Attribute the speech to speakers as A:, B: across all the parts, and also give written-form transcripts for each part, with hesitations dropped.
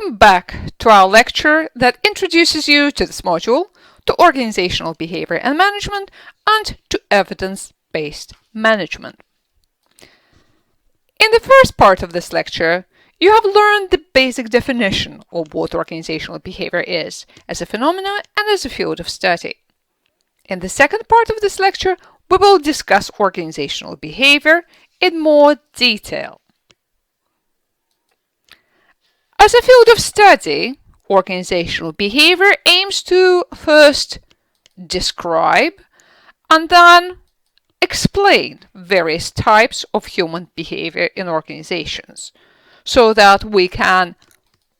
A: Welcome back to our lecture that introduces you to this module, to organizational behavior and management, and to evidence-based management. In the first part of this lecture, you have learned the basic definition of what organizational behavior is as a phenomenon and as a field of study. In the second part of this lecture, we will discuss organizational behavior in more detail. As a field of study, organizational behavior aims to first describe and then explain various types of human behavior in organizations so that we can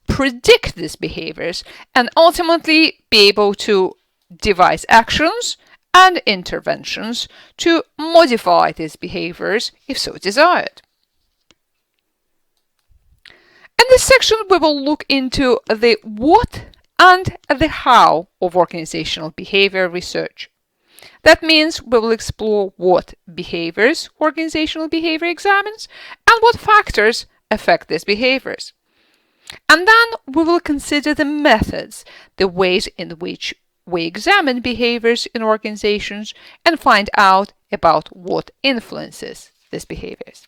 A: predict these behaviors and ultimately be able to devise actions and interventions to modify these behaviors if so desired. In this section, we will look into the what and the how of organizational behavior research. That means we will explore what behaviors organizational behavior examines and what factors affect these behaviors. And then we will consider the methods, the ways in which we examine behaviors in organizations and find out about what influences these behaviors.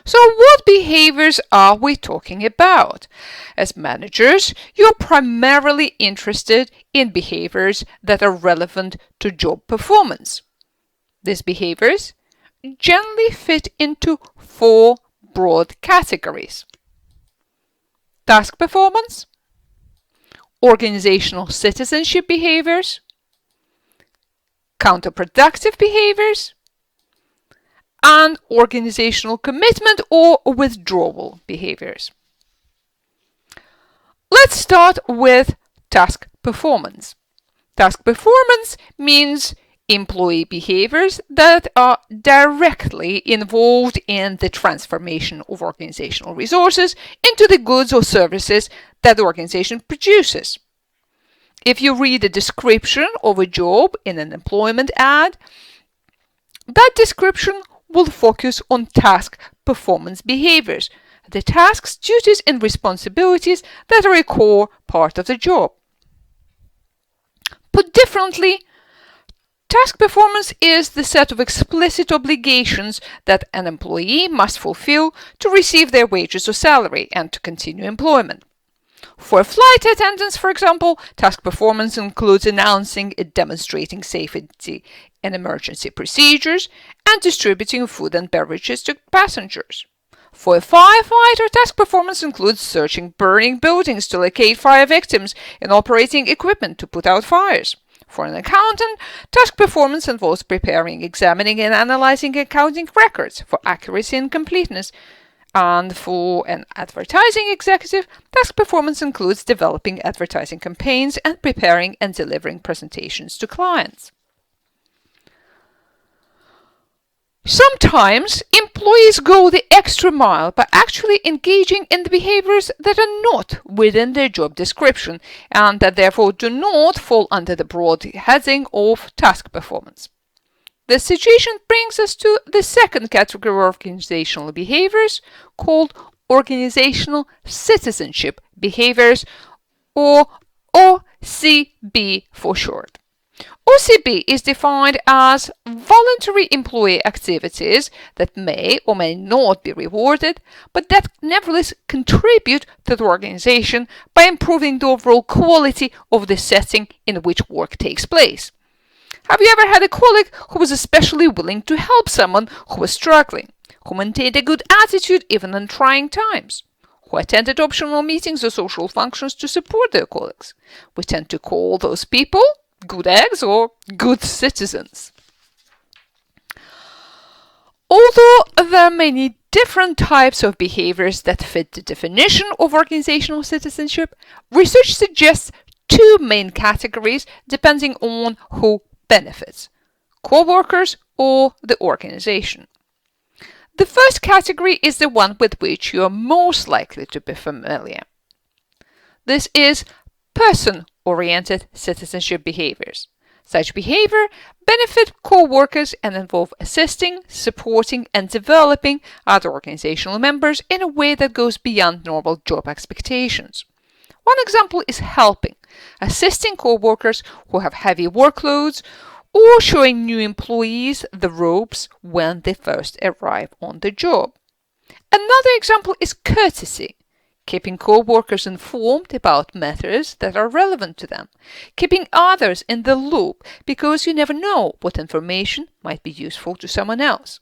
A: So what behaviors are we talking about? As managers, you're primarily interested in behaviors that are relevant to job performance. These behaviors generally fit into four broad categories: task performance, organizational citizenship behaviors, counterproductive behaviors, and organizational commitment or withdrawal behaviors. Let's start with task performance. Task performance means employee behaviors that are directly involved in the transformation of organizational resources into the goods or services that the organization produces. If you read a description of a job in an employment ad, that description will focus on task performance behaviors, the tasks, duties, and responsibilities that are a core part of the job. Put differently, task performance is the set of explicit obligations that an employee must fulfill to receive their wages or salary and to continue employment. For flight attendants, for example, task performance includes announcing and demonstrating safety and emergency procedures and distributing food and beverages to passengers. For a firefighter, task performance includes searching burning buildings to locate fire victims and operating equipment to put out fires. For an accountant, task performance involves preparing, examining, and analyzing accounting records for accuracy and completeness. And for an advertising executive, task performance includes developing advertising campaigns and preparing and delivering presentations to clients. Sometimes employees go the extra mile by actually engaging in the behaviors that are not within their job description and that therefore do not fall under the broad heading of task performance. This situation brings us to the second category of organizational behaviors, called organizational citizenship behaviors, or OCB for short. OCB is defined as voluntary employee activities that may or may not be rewarded, but that nevertheless contribute to the organization by improving the overall quality of the setting in which work takes place. Have you ever had a colleague who was especially willing to help someone who was struggling, who maintained a good attitude even in trying times, who attended optional meetings or social functions to support their colleagues? We tend to call those people good eggs or good citizens. Although there are many different types of behaviors that fit the definition of organizational citizenship, research suggests two main categories depending on who benefits: co-workers or the organization. The first category is the one with which you are most likely to be familiar. This is person-oriented citizenship behaviors. Such behavior benefit co-workers and involve assisting, supporting, and developing other organizational members in a way that goes beyond normal job expectations. One example is helping, assisting co-workers who have heavy workloads, or showing new employees the ropes when they first arrive on the job. Another example is courtesy, keeping co-workers informed about matters that are relevant to them, keeping others in the loop because you never know what information might be useful to someone else.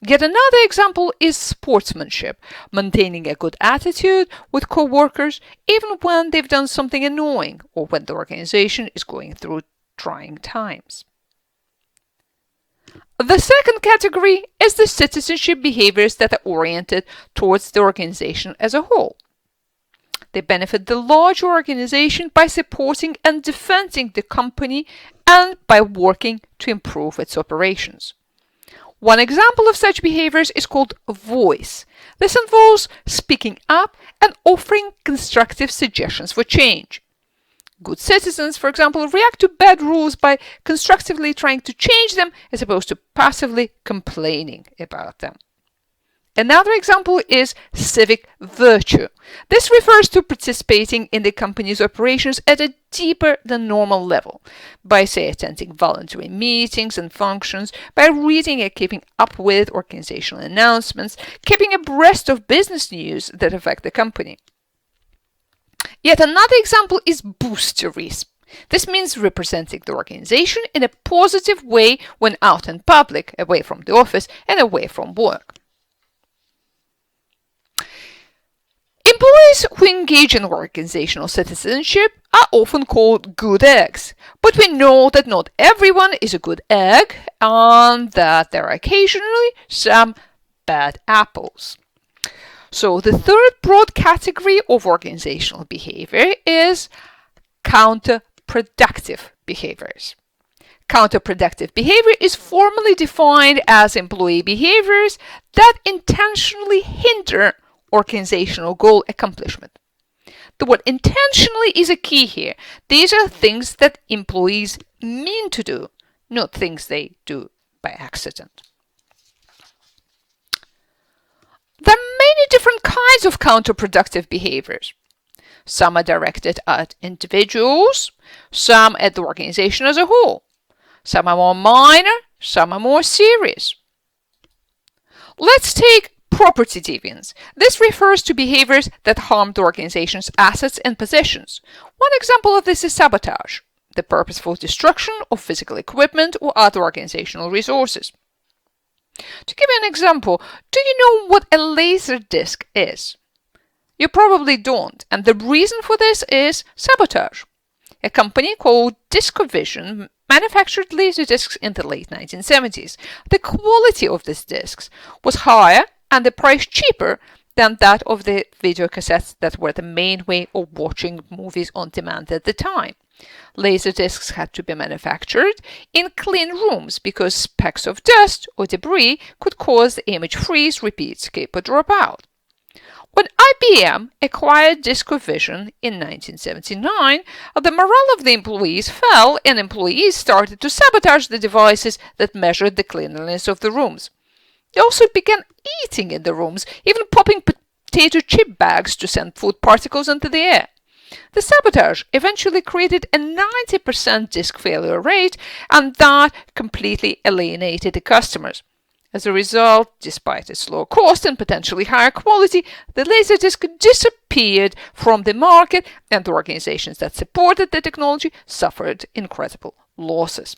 A: Yet another example is sportsmanship, maintaining a good attitude with co-workers even when they've done something annoying or when the organization is going through trying times. The second category is the citizenship behaviors that are oriented towards the organization as a whole. They benefit the larger organization by supporting and defending the company and by working to improve its operations. One example of such behaviors is called voice. This involves speaking up and offering constructive suggestions for change. Good citizens, for example, react to bad rules by constructively trying to change them as opposed to passively complaining about them. Another example is civic virtue. This refers to participating in the company's operations at a deeper than normal level by, say, attending voluntary meetings and functions, by reading and keeping up with organizational announcements, keeping abreast of business news that affect the company. Yet another example is boosterism. This means representing the organization in a positive way when out in public, away from the office and away from work. Employees who engage in organizational citizenship are often called good eggs, but we know that not everyone is a good egg and that there are occasionally some bad apples. So the third broad category of organizational behavior is counterproductive behaviors. Counterproductive behavior is formally defined as employee behaviors that intentionally hinder organizational goal accomplishment. The word intentionally is a key here. These are things that employees mean to do, not things they do by accident. There are many different kinds of counterproductive behaviors. Some are directed at individuals, some at the organization as a whole. Some are more minor, some are more serious. Let's take property deviance. This refers to behaviors that harm the organization's assets and possessions. One example of this is sabotage, the purposeful destruction of physical equipment or other organizational resources. To give you an example, do you know what a laser disc is? You probably don't, and the reason for this is sabotage. A company called Discovision manufactured laser discs in the late 1970s. The quality of these discs was higher and the price cheaper than that of the videocassettes that were the main way of watching movies on demand at the time. Laser discs had to be manufactured in clean rooms because specks of dust or debris could cause the image freeze, repeat, skip, or drop out. When IBM acquired Discovision in 1979, the morale of the employees fell and employees started to sabotage the devices that measured the cleanliness of the rooms. They also began eating in the rooms, even popping potato chip bags to send food particles into the air. The sabotage eventually created a 90% disk failure rate, and that completely alienated the customers. As a result, despite its low cost and potentially higher quality, the Laserdisc disappeared from the market, and the organizations that supported the technology suffered incredible losses.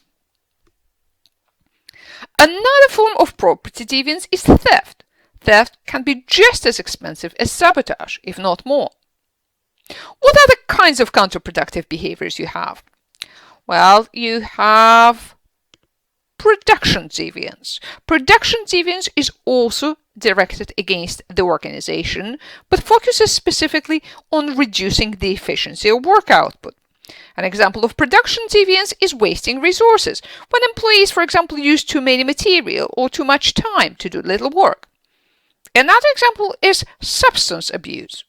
A: Another form of property deviance is theft. Theft can be just as expensive as sabotage, if not more. What other kinds of counterproductive behaviors you have? Well, you have production deviance. Production deviance is also directed against the organization, but focuses specifically on reducing the efficiency of work output. An example of production deviance is wasting resources, when employees, for example, use too many material or too much time to do little work. Another example is substance abuse.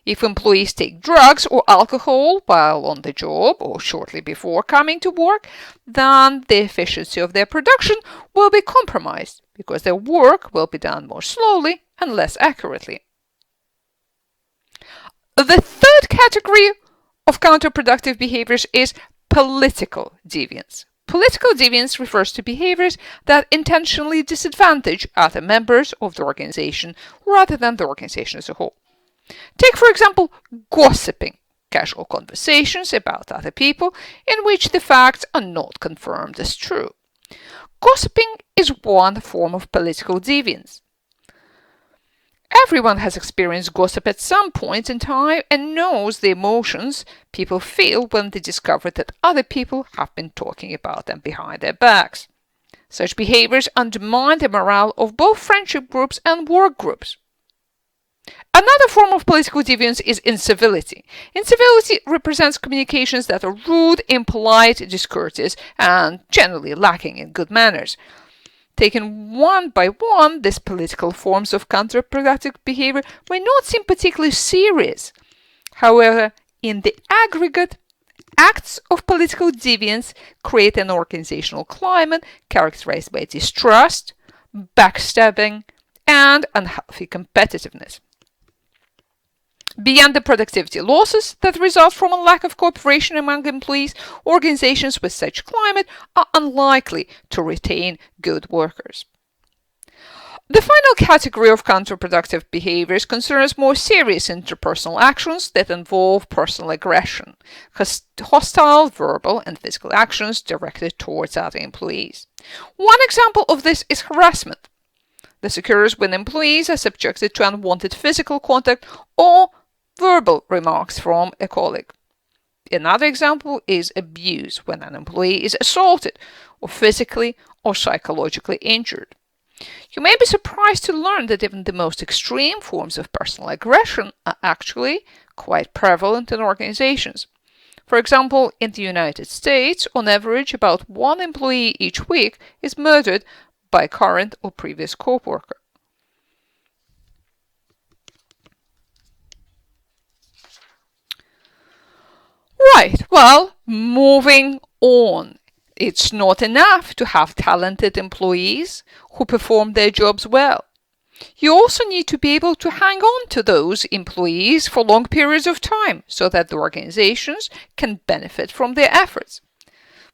A: If employees take drugs or alcohol while on the job or shortly before coming to work, then the efficiency of their production will be compromised because their work will be done more slowly and less accurately. The third category of counterproductive behaviors is political deviance. Political deviance refers to behaviors that intentionally disadvantage other members of the organization rather than the organization as a whole. Take, for example, gossiping, casual conversations about other people in which the facts are not confirmed as true. Gossiping is one form of political deviance. Everyone has experienced gossip at some point in time and knows the emotions people feel when they discover that other people have been talking about them behind their backs. Such behaviors undermine the morale of both friendship groups and work groups. Another form of political deviance is incivility. Incivility represents communications that are rude, impolite, discourteous, and generally lacking in good manners. Taken one by one, these political forms of counterproductive behavior may not seem particularly serious. However, in the aggregate, acts of political deviance create an organizational climate characterized by distrust, backstabbing, and unhealthy competitiveness. Beyond the productivity losses that result from a lack of cooperation among employees, organizations with such climate are unlikely to retain good workers. The final category of counterproductive behaviors concerns more serious interpersonal actions that involve personal aggression, hostile verbal and physical actions directed towards other employees. One example of this is harassment. This occurs when employees are subjected to unwanted physical contact or verbal remarks from a colleague. Another example is abuse, when an employee is assaulted or physically or psychologically injured. You may be surprised to learn that even the most extreme forms of personal aggression are actually quite prevalent in organizations. For example, in the United States, on average, about one employee each week is murdered by a current or previous co-worker. Right, well, moving on. It's not enough to have talented employees who perform their jobs well. You also need to be able to hang on to those employees for long periods of time so that the organizations can benefit from their efforts.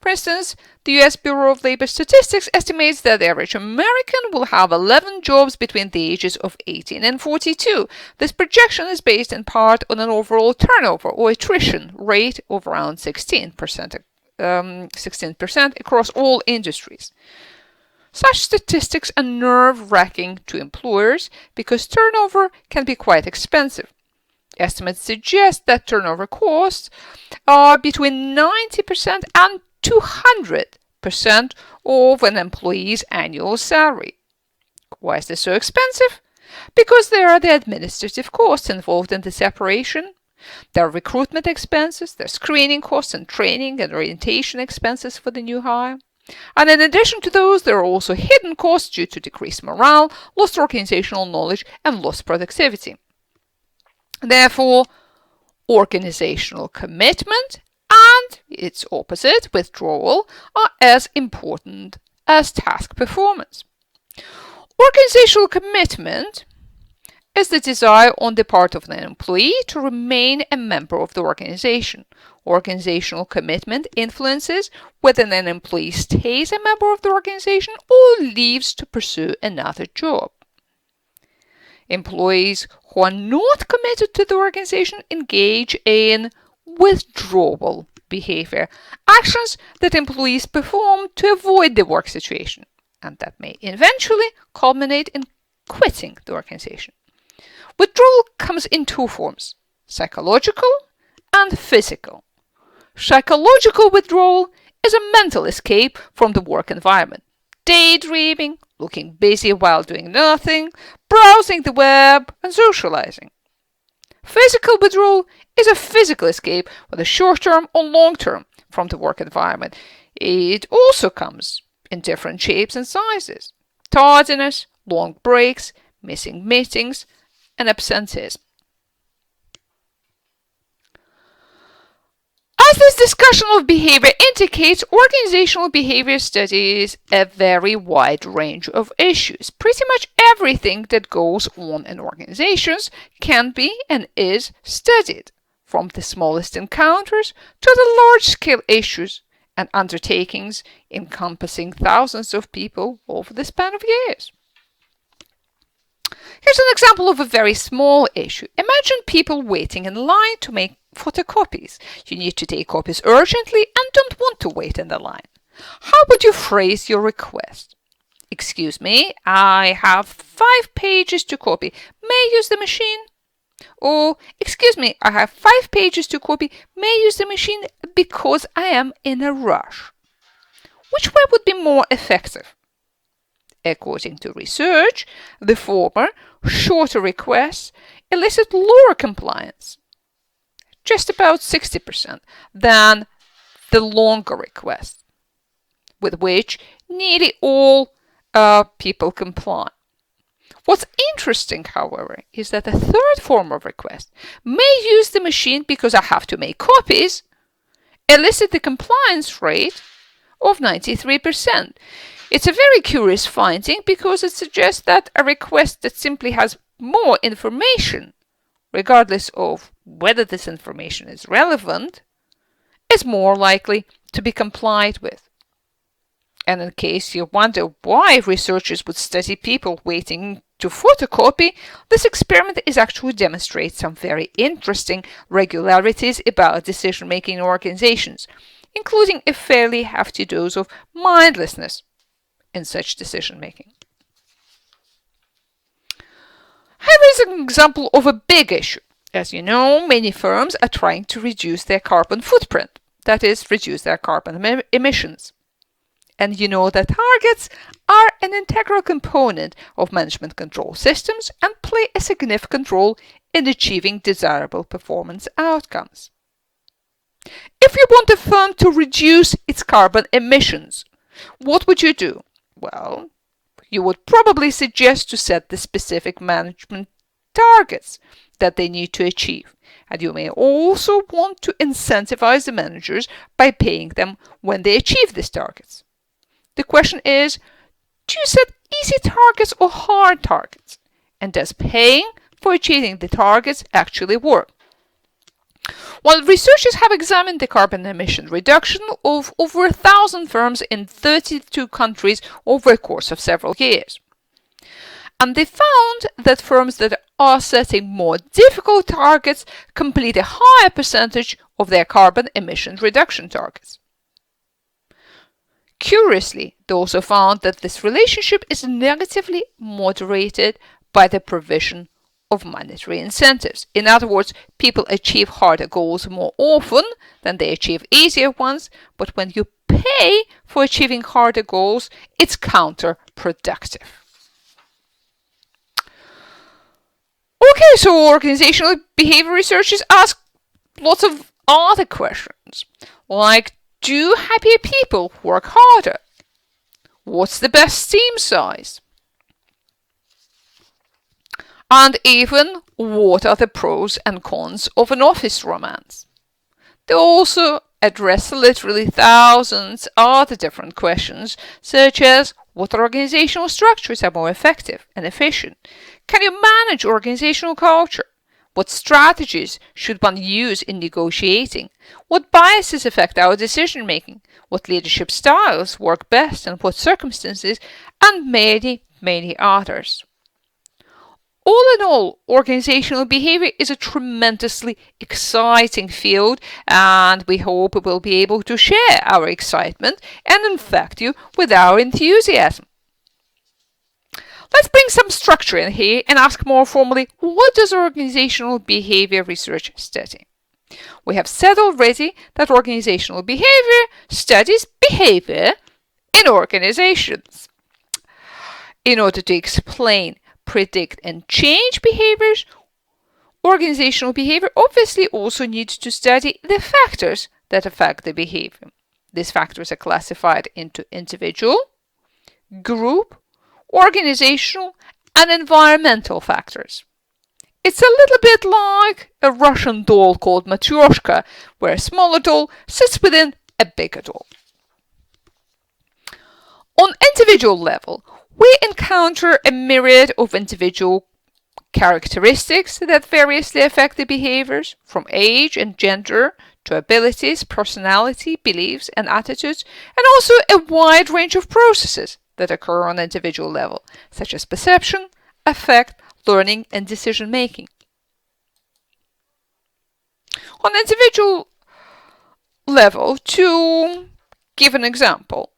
A: For instance, the U.S. Bureau of Labor Statistics estimates that the average American will have 11 jobs between the ages of 18 and 42. This projection is based in part on an overall turnover or attrition rate of around 16% across all industries. Such statistics are nerve-wracking to employers because turnover can be quite expensive. Estimates suggest that turnover costs are between 90% and 200% of an employee's annual salary. Why is this so expensive? Because there are the administrative costs involved in the separation. There are recruitment expenses, there are screening costs and training and orientation expenses for the new hire. And in addition to those, there are also hidden costs due to decreased morale, lost organizational knowledge, and lost productivity. Therefore, organizational commitment and its opposite, withdrawal, are as important as task performance. Organizational commitment is the desire on the part of an employee to remain a member of the organization. Organizational commitment influences whether an employee stays a member of the organization or leaves to pursue another job. Employees who are not committed to the organization engage in withdrawal behavior, actions that employees perform to avoid the work situation, and that may eventually culminate in quitting the organization. Withdrawal comes in two forms: psychological and physical. Psychological withdrawal is a mental escape from the work environment. Daydreaming, looking busy while doing nothing, browsing the web, and socializing. Physical withdrawal is a physical escape, whether short-term or long-term, from the work environment. It also comes in different shapes and sizes: tardiness, long breaks, missing meetings, and absenteeism. This discussion of behavior indicates organizational behavior studies a very wide range of issues. Pretty much everything that goes on in organizations can be and is studied, from the smallest encounters to the large-scale issues and undertakings encompassing thousands of people over the span of years. Here's an example of a very small issue. Imagine people waiting in line to make photocopies. You need to take copies urgently and don't want to wait in the line. How would you phrase your request? Excuse me, I have 5 pages to copy. May I use the machine? Or, excuse me, I have 5 pages to copy. May I use the machine because I am in a rush? Which way would be more effective? According to research, the former, shorter requests elicit lower compliance, just about 60%, than the longer requests, with which nearly all people comply. What's interesting, however, is that the third form of request, may use the machine because I have to make copies, elicit the compliance rate of 93%. It's a very curious finding because it suggests that a request that simply has more information, regardless of whether this information is relevant, is more likely to be complied with. And in case you wonder why researchers would study people waiting to photocopy, this experiment is actually demonstrates some very interesting regularities about decision-making in organizations, including a fairly hefty dose of mindlessness in such decision-making. Here is an example of a big issue. As you know, many firms are trying to reduce their carbon footprint, that is, reduce their carbon emissions. And you know that targets are an integral component of management control systems and play a significant role in achieving desirable performance outcomes. If you want a firm to reduce its carbon emissions, what would you do? Well, you would probably suggest to set the specific management targets that they need to achieve. And you may also want to incentivize the managers by paying them when they achieve these targets. The question is, do you set easy targets or hard targets? And does paying for achieving the targets actually work? Well, researchers have examined the carbon emission reduction of over 1,000 firms in 32 countries over a course of several years. And they found that firms that are setting more difficult targets complete a higher percentage of their carbon emission reduction targets. Curiously, they also found that this relationship is negatively moderated by the provision of monetary incentives. In other words, people achieve harder goals more often than they achieve easier ones, but when you pay for achieving harder goals, it's counterproductive. Okay, so organizational behavior researchers ask lots of other questions, like, do happier people work harder? What's the best team size? And even, what are the pros and cons of an office romance? They also address literally thousands of other different questions, such as, what organizational structures are more effective and efficient? Can you manage organizational culture? What strategies should one use in negotiating? What biases affect our decision-making? What leadership styles work best in what circumstances? And many, many others. All in all, organizational behavior is a tremendously exciting field, and we hope we will be able to share our excitement and infect you with our enthusiasm. Let's bring some structure in here and ask more formally, what does organizational behavior research study? We have said already that organizational behavior studies behavior in organizations. In order to explain, predict, and change behaviors, organizational behavior obviously also needs to study the factors that affect the behavior. These factors are classified into individual, group, organizational, and environmental factors. It's a little bit like a Russian doll called Matryoshka, where a smaller doll sits within a bigger doll. On individual level, we encounter a myriad of individual characteristics that variously affect the behaviors, from age and gender to abilities, personality, beliefs, and attitudes, and also a wide range of processes that occur on individual level, such as perception, affect, learning, and decision making. On individual level, to give an example,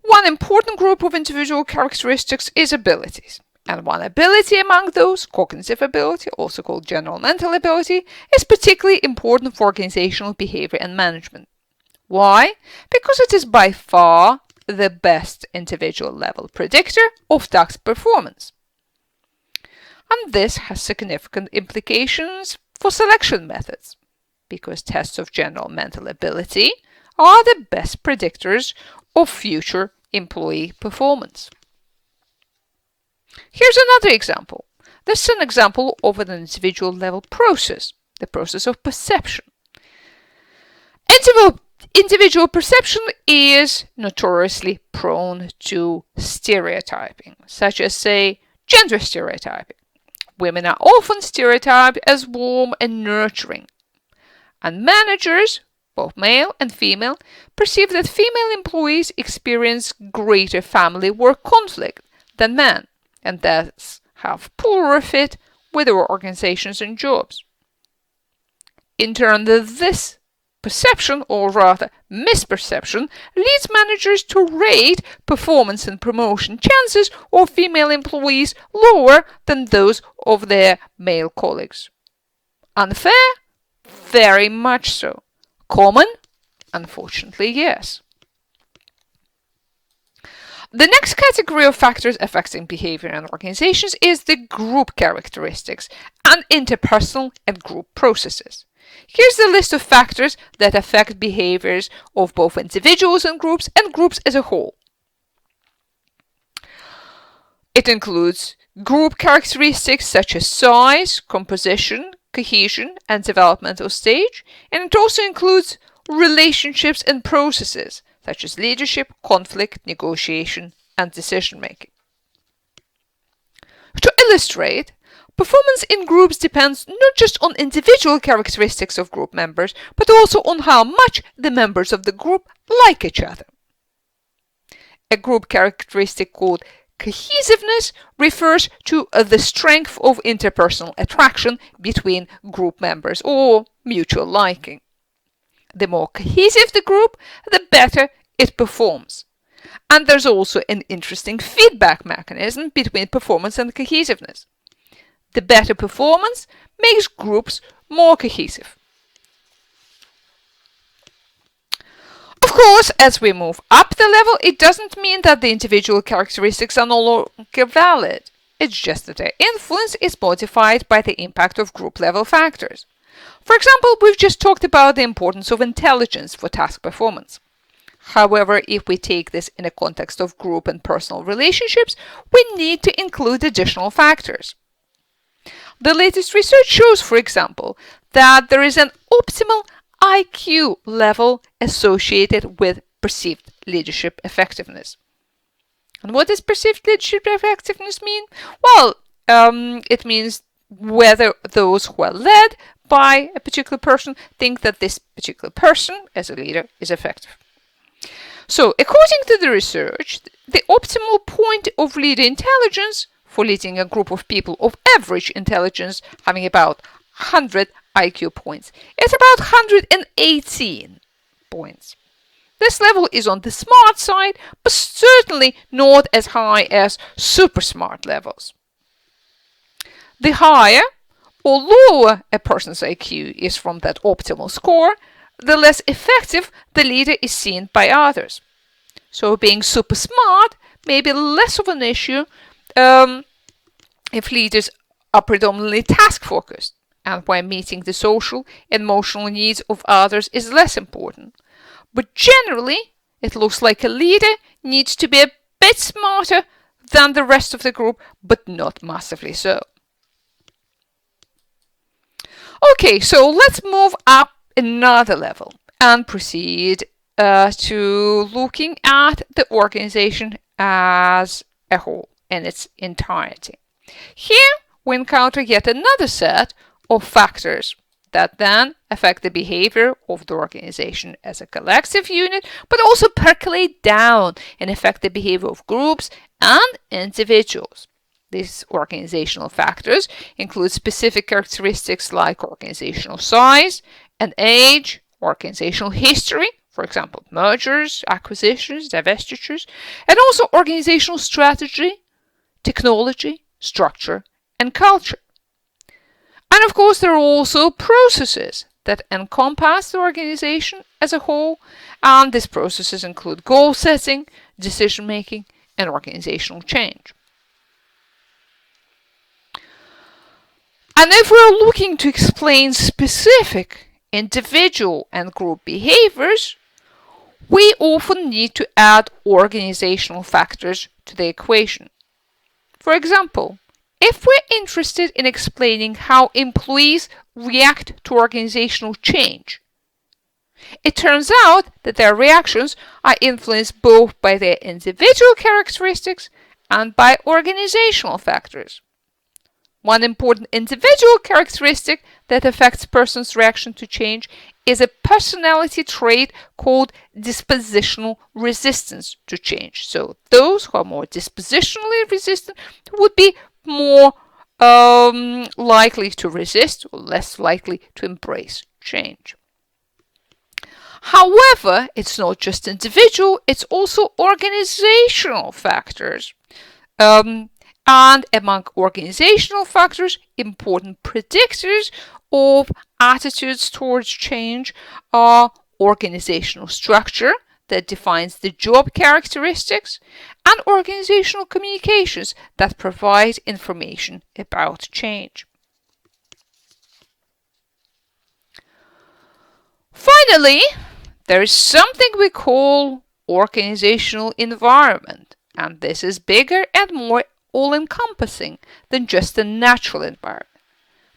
A: one important group of individual characteristics is abilities. And one ability among those, cognitive ability, also called general mental ability, is particularly important for organizational behavior and management. Why? Because it is by far the best individual level predictor of task performance. And this has significant implications for selection methods, because tests of general mental ability are the best predictors of future employee performance. Here's another example. This is an example of an individual level process, the process of perception. Individual perception is notoriously prone to stereotyping, such as, say, gender stereotyping. Women are often stereotyped as warm and nurturing, and managers, both male and female, perceive that female employees experience greater family work conflict than men, and thus have poorer fit with their organizations and jobs. In turn, this perception, or rather misperception, leads managers to rate performance and promotion chances of female employees lower than those of their male colleagues. Unfair? Very much so. Common? Unfortunately, yes. The next category of factors affecting behavior in organizations is the group characteristics and interpersonal and group processes. Here's the list of factors that affect behaviors of both individuals and groups as a whole. It includes group characteristics such as size, composition, cohesion, and developmental stage, and it also includes relationships and processes such as leadership, conflict, negotiation, and decision-making. To illustrate, performance in groups depends not just on individual characteristics of group members, but also on how much the members of the group like each other. A group characteristic called cohesiveness refers to the strength of interpersonal attraction between group members, or mutual liking. The more cohesive the group, the better it performs. And there's also an interesting feedback mechanism between performance and cohesiveness. The better performance makes groups more cohesive. Of course, as we move up the level, it doesn't mean that the individual characteristics are no longer valid. It's just that their influence is modified by the impact of group-level factors. For example, we've just talked about the importance of intelligence for task performance. However, if we take this in a context of group and personal relationships, we need to include additional factors. The latest research shows, for example, that there is an optimal IQ level associated with perceived leadership effectiveness. And what does perceived leadership effectiveness mean? Well, it means whether those who are led by a particular person think that this particular person, as a leader, is effective. So, according to the research, the optimal point of leader intelligence for leading a group of people of average intelligence having about 100 IQ points is about 118 points. This level is on the smart side, but certainly not as high as super smart levels. The higher or lower a person's IQ is from that optimal score, the less effective the leader is seen by others. So being super smart may be less of an issue if leaders are predominantly task-focused, and where meeting the social and emotional needs of others is less important. But generally, it looks like a leader needs to be a bit smarter than the rest of the group, but not massively so. Okay, so let's move up another level and proceed to looking at the organization as a whole in its entirety. Here we encounter yet another set of factors that then affect the behavior of the organization as a collective unit, but also percolate down and affect the behavior of groups and individuals. These organizational factors include specific characteristics like organizational size and age, organizational history, for example, mergers, acquisitions, divestitures, and also organizational strategy, technology, structure, and culture. And of course, there are also processes that encompass the organization as a whole, and these processes include goal setting, decision making, and organizational change. And if we're looking to explain specific individual and group behaviors, we often need to add organizational factors to the equation. For example, if we're interested in explaining how employees react to organizational change, it turns out that their reactions are influenced both by their individual characteristics and by organizational factors. One important individual characteristic that affects a person's reaction to change is a personality trait called dispositional resistance to change. So those who are more dispositionally resistant would be more likely to resist or less likely to embrace change. However, it's not just individual, it's also organizational factors. And among organizational factors, important predictors of attitudes towards change are organizational structure that defines the job characteristics and organizational communications that provide information about change. Finally, there is something we call organizational environment, and this is bigger and more all-encompassing than just the natural environment.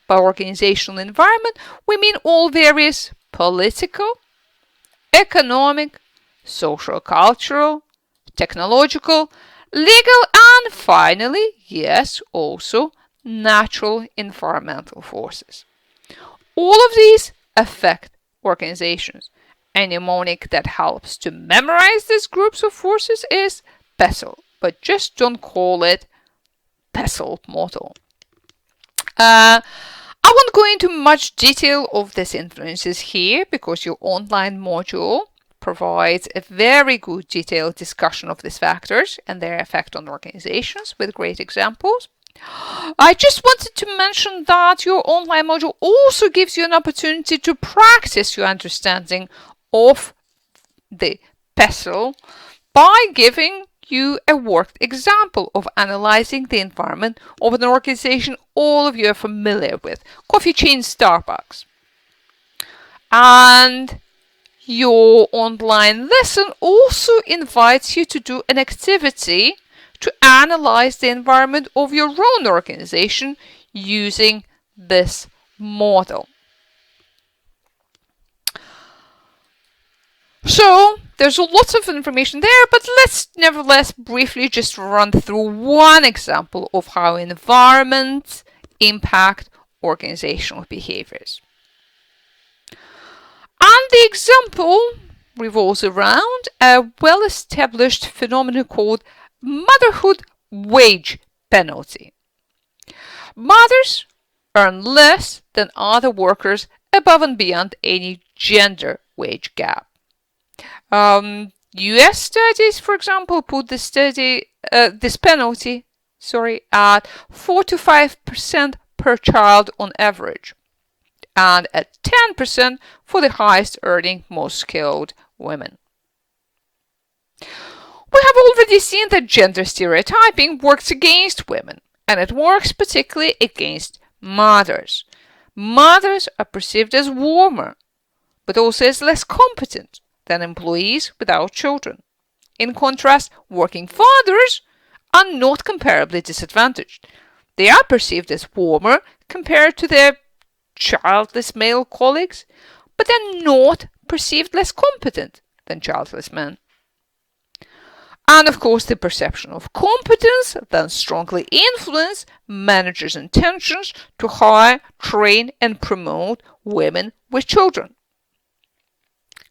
A: By organizational environment, we mean all various political, economic, social, cultural, technological, legal, and finally, yes, also natural environmental forces. All of these affect organizations. A mnemonic that helps to memorize these groups of forces is PESTLE, but just don't call it PESTLE model. I won't go into much detail of these influences here because your online module provides a very good detailed discussion of these factors and their effect on organizations with great examples. I just wanted to mention that your online module also gives you an opportunity to practice your understanding of the PESTLE by giving you a worked example of analyzing the environment of an organization all of you are familiar with, coffee chain Starbucks. And your online lesson also invites you to do an activity to analyze the environment of your own organization using this model. So there's a lot of information there, but let's nevertheless briefly just run through one example of how environments impact organizational behaviors. And the example revolves around a well-established phenomenon called motherhood wage penalty. Mothers earn less than other workers above and beyond any gender wage gap. US studies, for example, put this penalty at 4 to 5% per child on average, and at 10% for the highest earning, most skilled women. We have already seen that gender stereotyping works against women, and it works particularly against mothers. Mothers are perceived as warmer, but also as less competent than employees without children. In contrast, working fathers are not comparably disadvantaged. They are perceived as warmer compared to their childless male colleagues, but they're not perceived less competent than childless men. And of course, the perception of competence then strongly influences managers' intentions to hire, train, and promote women with children.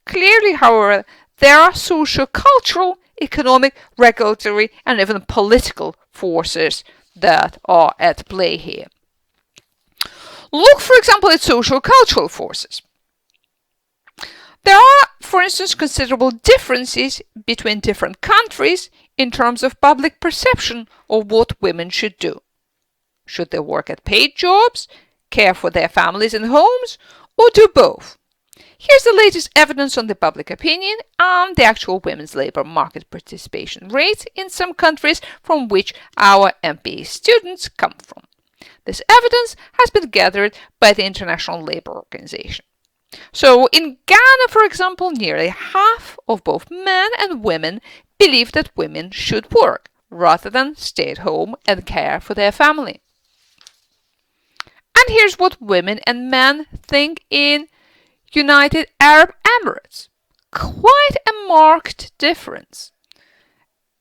A: Clearly, however, there are social, cultural, economic, regulatory, and even political forces that are at play here. Look, for example, at social cultural forces. There are, for instance, considerable differences between different countries in terms of public perception of what women should do. Should they work at paid jobs, care for their families and homes, or do both? Here's the latest evidence on the public opinion and the actual women's labor market participation rates in some countries from which our MBA students come from. This evidence has been gathered by the International Labour Organization. So in Ghana, for example, nearly half of both men and women believe that women should work rather than stay at home and care for their family. And here's what women and men think in United Arab Emirates. Quite a marked difference.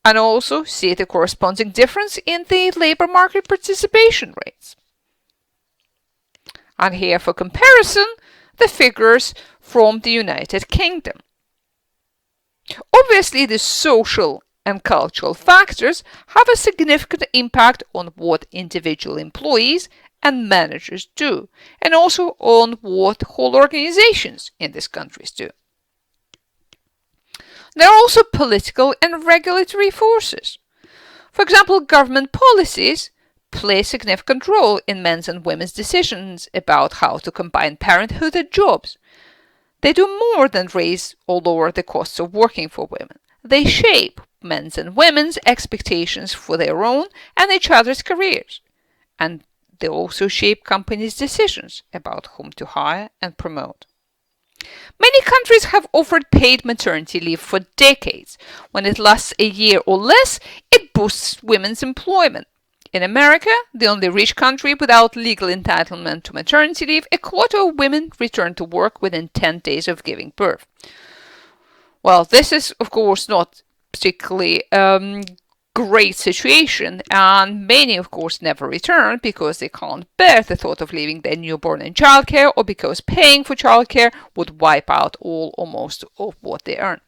A: And also see the corresponding difference in the labor market participation rates. And here for comparison, the figures from the United Kingdom. Obviously, the social and cultural factors have a significant impact on what individual employees and managers do, and also on what whole organizations in these countries do. There are also political and regulatory forces. For example, government policies play a significant role in men's and women's decisions about how to combine parenthood and jobs. They do more than raise or lower the costs of working for women. They shape men's and women's expectations for their own and each other's careers. And they also shape companies' decisions about whom to hire and promote. Many countries have offered paid maternity leave for decades. When it lasts a year or less, it boosts women's employment. In America, the only rich country without legal entitlement to maternity leave, a quarter of women return to work within 10 days of giving birth. Well, this is, of course, not particularly great situation, and many, of course, never return because they can't bear the thought of leaving their newborn in childcare, or because paying for childcare would wipe out all or most of what they earn.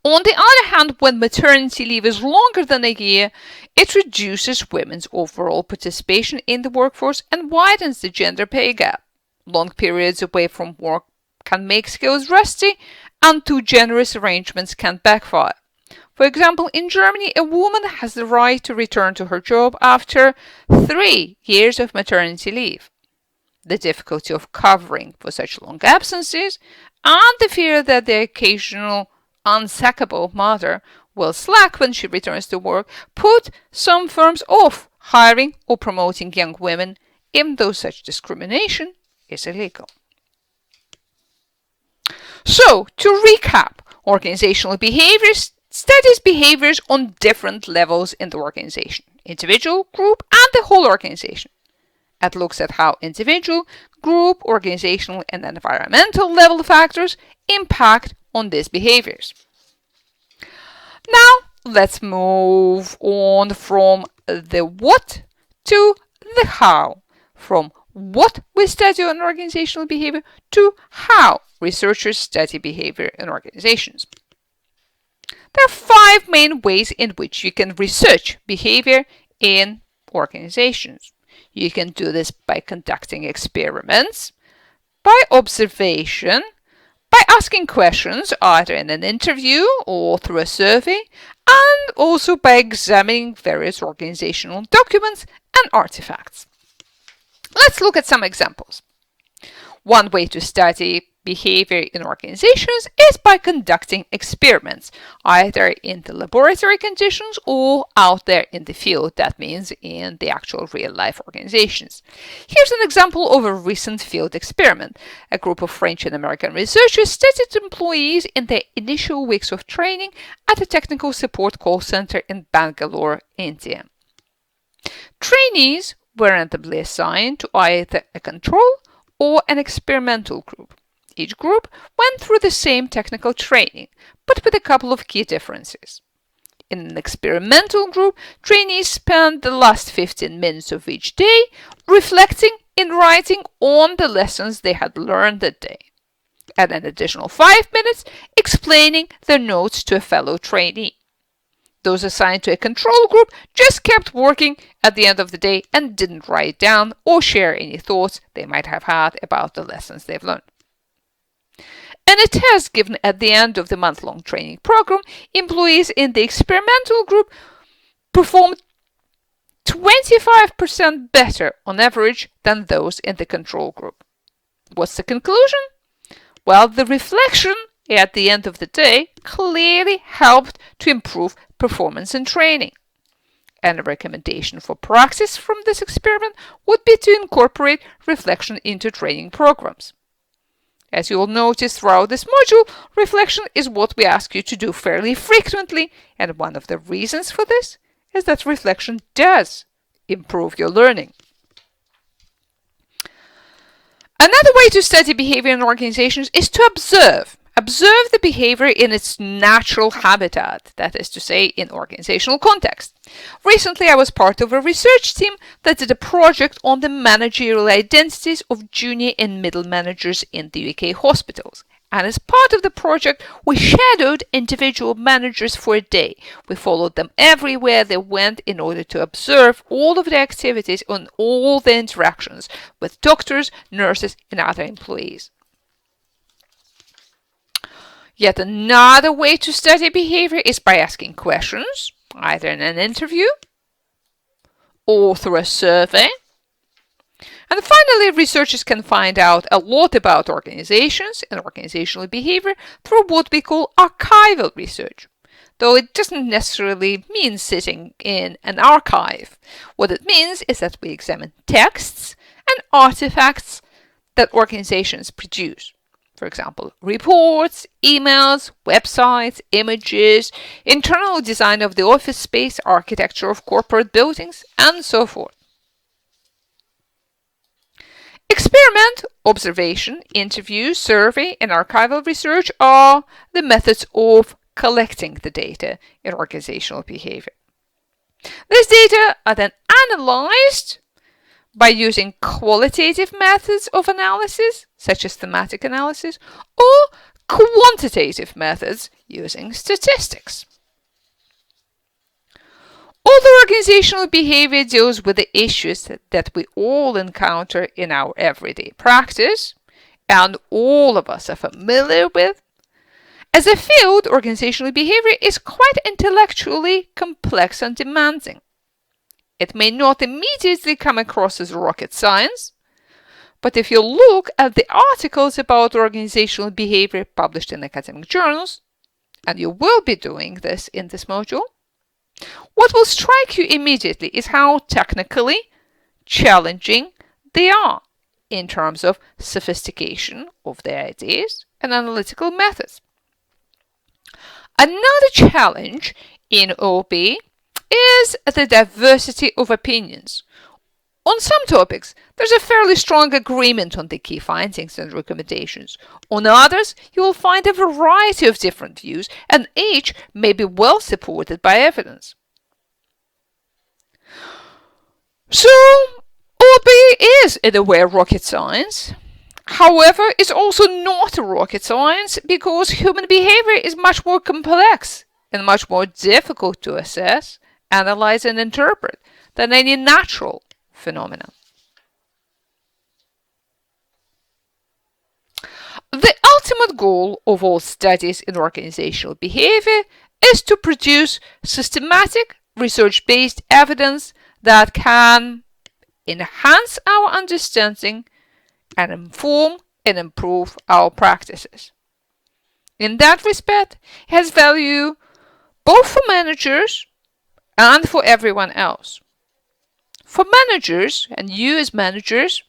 A: On the other hand, when maternity leave is longer than a year, it reduces women's overall participation in the workforce and widens the gender pay gap. Long periods away from work can make skills rusty, and too generous arrangements can backfire. For example, in Germany, a woman has the right to return to her job after 3 years of maternity leave. The difficulty of covering for such long absences and the fear that the occasional unsackable mother will slack when she returns to work put some firms off hiring or promoting young women, even though such discrimination is illegal. So, to recap, organizational behaviors studies behaviors on different levels in the organization, individual, group, and the whole organization. It looks at how individual, group, organizational, and environmental level factors impact on these behaviors. Now, let's move on from the what to the how. From what we study on organizational behavior to how researchers study behavior in organizations. There are 5 main ways in which you can research behavior in organizations. You can do this by conducting experiments, by observation, by asking questions either in an interview or through a survey, and also by examining various organizational documents and artifacts. Let's look at some examples. One way to study behavior in organizations is by conducting experiments, either in the laboratory conditions or out there in the field. That means in the actual real-life organizations. Here's an example of a recent field experiment. A group of French and American researchers studied employees in their initial weeks of training at a technical support call center in Bangalore, India. Trainees were randomly assigned to either a control or an experimental group. Each group went through the same technical training, but with a couple of key differences. In an experimental group, trainees spent the last 15 minutes of each day reflecting in writing on the lessons they had learned that day, and an additional 5 minutes explaining their notes to a fellow trainee. Those assigned to a control group just kept working at the end of the day and didn't write down or share any thoughts they might have had about the lessons they've learned. In a test given at the end of the month-long training program, employees in the experimental group performed 25% better on average than those in the control group. What's the conclusion? Well, the reflection at the end of the day clearly helped to improve performance in training. And a recommendation for practice from this experiment would be to incorporate reflection into training programs. As you'll notice throughout this module, reflection is what we ask you to do fairly frequently, and one of the reasons for this is that reflection does improve your learning. Another way to study behavior in organizations is to observe. Observe the behavior in its natural habitat, that is to say, in organizational context. Recently, I was part of a research team that did a project on the managerial identities of junior and middle managers in the UK hospitals. And as part of the project, we shadowed individual managers for a day. We followed them everywhere they went in order to observe all of their activities and all the interactions with doctors, nurses, and other employees. Yet another way to study behavior is by asking questions, either in an interview or through a survey. And finally, researchers can find out a lot about organizations and organizational behavior through what we call archival research, though it doesn't necessarily mean sitting in an archive. What it means is that we examine texts and artifacts that organizations produce. For example, reports, emails, websites, images, internal design of the office space, architecture of corporate buildings, and so forth. Experiment, observation, interview, survey, and archival research are the methods of collecting the data in organizational behavior. These data are then analyzed by using qualitative methods of analysis, such as thematic analysis, or quantitative methods using statistics. Although organizational behavior deals with the issues that we all encounter in our everyday practice, and all of us are familiar with, as a field, organizational behavior is quite intellectually complex and demanding. It may not immediately come across as rocket science, but if you look at the articles about organizational behavior published in academic journals, and you will be doing this in this module, what will strike you immediately is how technically challenging they are in terms of sophistication of their ideas and analytical methods. Another challenge in OB is the diversity of opinions. On some topics, there's a fairly strong agreement on the key findings and recommendations. On others, you will find a variety of different views, and each may be well supported by evidence. So, OB is, in a way, rocket science. However, it's also not rocket science because human behavior is much more complex and much more difficult to assess, analyze, and interpret than any natural phenomenon. The ultimate goal of all studies in organizational behavior is to produce systematic, research-based evidence that can enhance our understanding and inform and improve our practices. In that respect, it has value both for managers and for everyone else. For managers, and you as managers,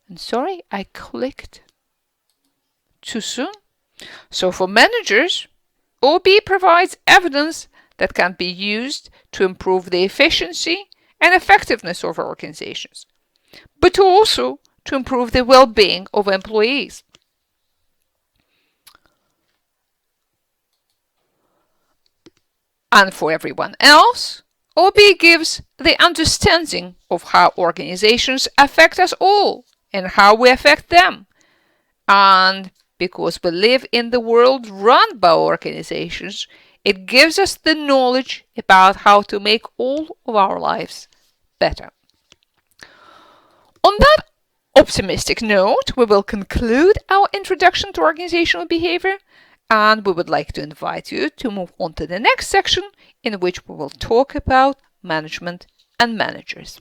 A: and sorry, I clicked too soon. So for managers, OB provides evidence that can be used to improve the efficiency and effectiveness of organizations. but also to improve the well-being of employees. And for everyone else, OB gives the understanding of how organizations affect us all and how we affect them. And because we live in the world run by organizations, it gives us the knowledge about how to make all of our lives better. On that optimistic note, we will conclude our introduction to organizational behavior, and we would like to invite you to move on to the next section, in which we will talk about management and managers.